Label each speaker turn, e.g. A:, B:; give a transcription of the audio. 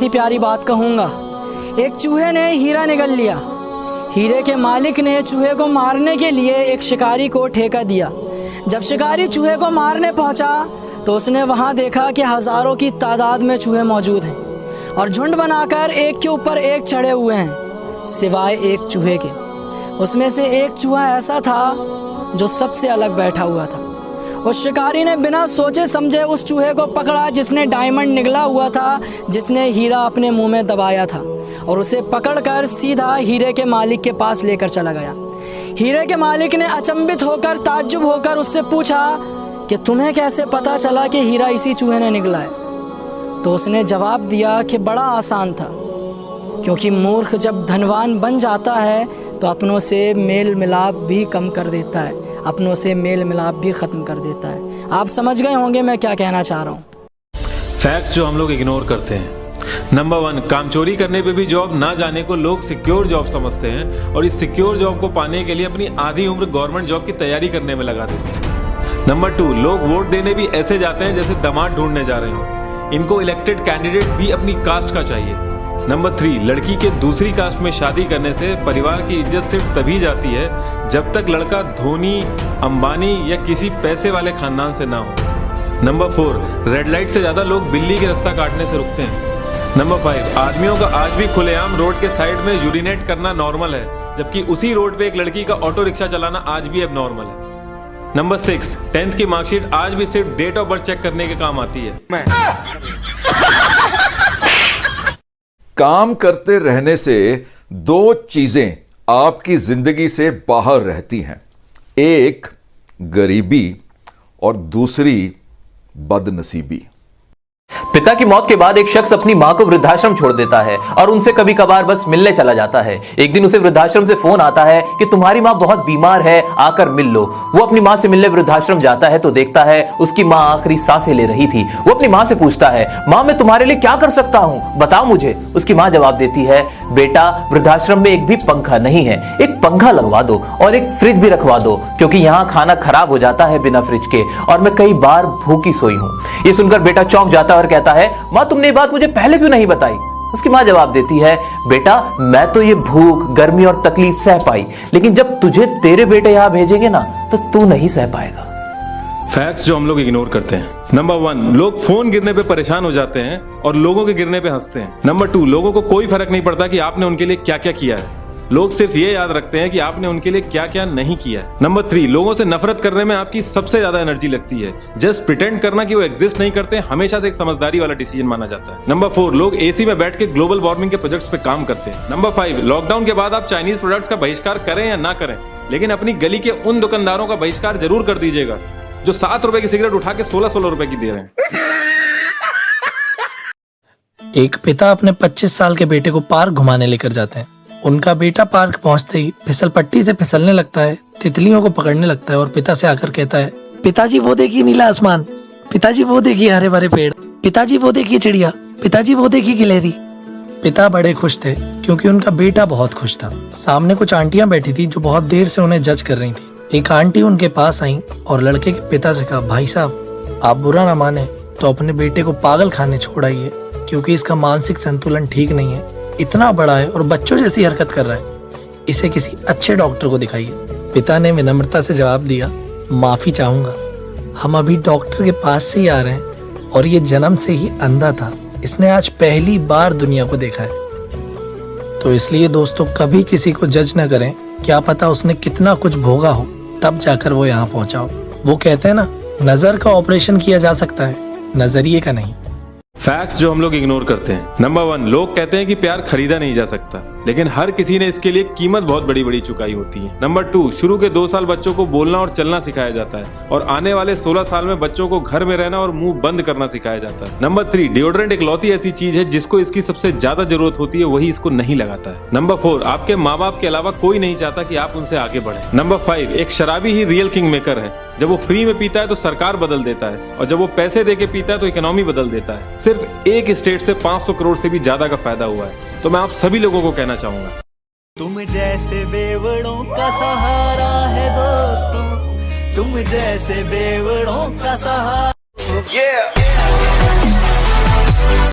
A: बहुत ही प्यारी बात कहूँगा। एक चूहे ने हीरा निगल लिया। हीरे के मालिक ने चूहे को मारने के लिए एक शिकारी को ठेका दिया। जब शिकारी चूहे को मारने पहुंचा तो उसने वहां देखा कि हज़ारों की तादाद में चूहे मौजूद हैं और झुंड बनाकर एक के ऊपर एक चढ़े हुए हैं, सिवाय एक चूहे के। उसमें से एक चूहा ऐसा था जो सबसे अलग बैठा हुआ था। उस शिकारी ने बिना सोचे समझे उस चूहे को पकड़ा जिसने डायमंड निगला हुआ था, जिसने हीरा अपने मुंह में दबाया था, और उसे पकड़कर सीधा हीरे के मालिक के पास लेकर चला गया। हीरे के मालिक ने अचंभित होकर, ताज्जुब होकर उससे पूछा कि तुम्हें कैसे पता चला कि हीरा इसी चूहे ने निगला है? तो उसने जवाब दिया कि बड़ा आसान था, क्योंकि मूर्ख जब धनवान बन जाता है तो अपनों से मेल मिलाप भी कम कर देता है, अपनों से मेल मिलाप भी ख़त्म कर देता है। आप समझ गए होंगे मैं क्या कहना चाह रहा हूँ।
B: फैक्ट्स जो हम लोग इग्नोर करते हैं। नंबर 1, काम चोरी करने पे भी जॉब ना जाने को लोग सिक्योर जॉब समझते हैं और इस सिक्योर जॉब को पाने के लिए अपनी आधी उम्र गवर्नमेंट जॉब की तैयारी करने में लगा देते हैं। नंबर 2, लोग वोट देने भी ऐसे जाते हैं जैसे दामाद ढूंढने जा रहे हो। इनको इलेक्टेड कैंडिडेट भी अपनी कास्ट का चाहिए। नंबर 3, लड़की के दूसरी कास्ट में शादी करने से परिवार की इज्जत सिर्फ तभी जाती है जब तक लड़का धोनी, अंबानी या किसी पैसे वाले खानदान से ना हो। नंबर 4, रेड लाइट से ज्यादा लोग बिल्ली के रास्ता काटने से रुकते हैं। नंबर 5, आदमियों का आज भी खुलेआम रोड के साइड में यूरिनेट करना नॉर्मल है, जबकि उसी रोड पे एक लड़की का ऑटो रिक्शा चलाना आज भी अब नॉर्मल है। नंबर 6, 10th की मार्कशीट आज भी सिर्फ डेट ऑफ बर्थ चेक करने के काम आती है।
C: काम करते रहने से 2 चीजें आपकी जिंदगी से बाहर रहती हैं, एक गरीबी और दूसरी बदनसीबी।
D: पिता की मौत के बाद एक शख्स अपनी मां को वृद्धाश्रम छोड़ देता है और उनसे कभी कभार बस मिलने चला जाता है। एक दिन उसे वृद्धाश्रम से फोन आता है कि तुम्हारी मां बहुत बीमार है, आकर मिल लो। वो अपनी मां से मिलने वृद्धाश्रम जाता है तो देखता है उसकी मां आखिरी सांसें ले रही थी। वो अपनी मां से पूछता है, मां मैं तुम्हारे लिए क्या कर सकता हूं, बताओ मुझे। उसकी मां जवाब देती है, बेटा वृद्धाश्रम में एक भी पंखा नहीं है, एक पंखा लगवा दो और एक फ्रिज भी रखवा दो, क्योंकि यहाँ खाना खराब हो जाता है बिना फ्रिज के और मैं कई बार भूखी सोई हूँ। ये सुनकर बेटा चौंक जाता है और कहता है, मां तुमने ये बात मुझे पहले क्यों नहीं बताई? उसकी मां जवाब देती है, बेटा मैं तो ये भूख, गर्मी और तकलीफ सह पाई, लेकिन जब तुझे तेरे बेटे यहां भेजेंगे ना तो तू नहीं सह पाएगा।
B: फैक्ट्स जो हम लोग इग्नोर करते हैं। नंबर 1, लोग फोन गिरने पे परेशान हो जाते हैं और लोगों के गिरने पे हंसते हैं। नंबर 2, लोगों को कोई फर्क नहीं पड़ता कि आपने उनके लिए क्या क्या किया है, लोग सिर्फ ये याद रखते हैं कि आपने उनके लिए क्या क्या नहीं किया है। नंबर 3, लोगों से नफरत करने में आपकी सबसे ज्यादा एनर्जी लगती है। जस्ट प्रिटेंड करना कि वो एग्जिस्ट नहीं करते हमेशा से एक समझदारी वाला डिसीजन माना जाता है। नंबर 4, लोग एसी में बैठ के ग्लोबल वार्मिंग के प्रोजेक्ट्स पे काम करते हैं। नंबर 5, लॉकडाउन के बाद आप चाइनीज प्रोडक्ट्स का बहिष्कार करें या ना करें, लेकिन अपनी गली के उन दुकानदारों का बहिष्कार जरूर कर दीजिएगा जो 7 रुपए की सिगरेट उठा के 16-16 रुपए की दे रहे हैं।
A: एक पिता अपने 25 साल के बेटे को पार्क घुमाने लेकर जाते हैं। उनका बेटा पार्क पहुंचते ही फिसल पट्टी से फिसलने लगता है, तितलियों को पकड़ने लगता है और पिता से आकर कहता है, पिताजी वो देखिए नीला आसमान, पिताजी वो देखिए हरे भरे पेड़, पिताजी वो देखिए चिड़िया, पिताजी वो देखिए गिलहरी। पिता बड़े खुश थे क्योंकि उनका बेटा बहुत खुश था। सामने कुछ आंटियां बैठी थी जो बहुत देर से उन्हें जज कर रही थी। एक आंटी उनके पास आई और लड़के के पिता से कहा, भाई साहब आप बुरा ना माने तो अपने बेटे को पागल खाने छोड़ आइए, क्योंकि इसका मानसिक संतुलन ठीक नहीं है, इतना बड़ा है और बच्चों जैसी हरकत कर रहा है, इसे किसी अच्छे डॉक्टर को दिखाइए। पिता ने विनम्रता से जवाब दिया, माफी चाहूंगा, हम अभी डॉक्टर के पास से ही आ रहे हैं और ये जन्म से ही अंधा था, इसने आज पहली बार दुनिया को देखा है। तो इसलिए दोस्तों कभी किसी को जज न करें, क्या पता उसने कितना कुछ भोगा हो तब जाकर वो यहाँ पहुंचा हो। वो कहते हैं ना, नजर का ऑपरेशन किया जा सकता है, नजरिए का नहीं।
B: फैक्ट्स जो हम लोग इग्नोर करते हैं। नंबर 1, लोग कहते हैं कि प्यार खरीदा नहीं जा सकता, लेकिन हर किसी ने इसके लिए कीमत बहुत बड़ी बड़ी चुकाई होती है। नंबर 2, शुरू के 2 साल बच्चों को बोलना और चलना सिखाया जाता है और आने वाले 16 साल में बच्चों को घर में रहना और मुंह बंद करना सिखाया जाता है। नंबर 3, डिओड्रेंट एक लौती ऐसी चीज है जिसको इसकी सबसे ज्यादा जरूरत होती है, वही इसको नहीं लगाता है। नंबर 4, आपके माँ बाप के अलावा कोई नहीं चाहता कि आप उनसे आगे बढ़े। नंबर 5, एक शराबी ही रियल किंग मेकर है। जब वो फ्री में पीता है तो सरकार बदल देता है और जब वो पैसे देके पीता है तो इकोनॉमी बदल देता है। सिर्फ एक स्टेट से 500 करोड़ से भी ज्यादा का फायदा हुआ है। तो मैं आप सभी लोगों को कहना चाहूंगा,
E: तुम जैसे बेवड़ों का सहारा है दोस्तों, तुम जैसे बेवड़ों का सहारा।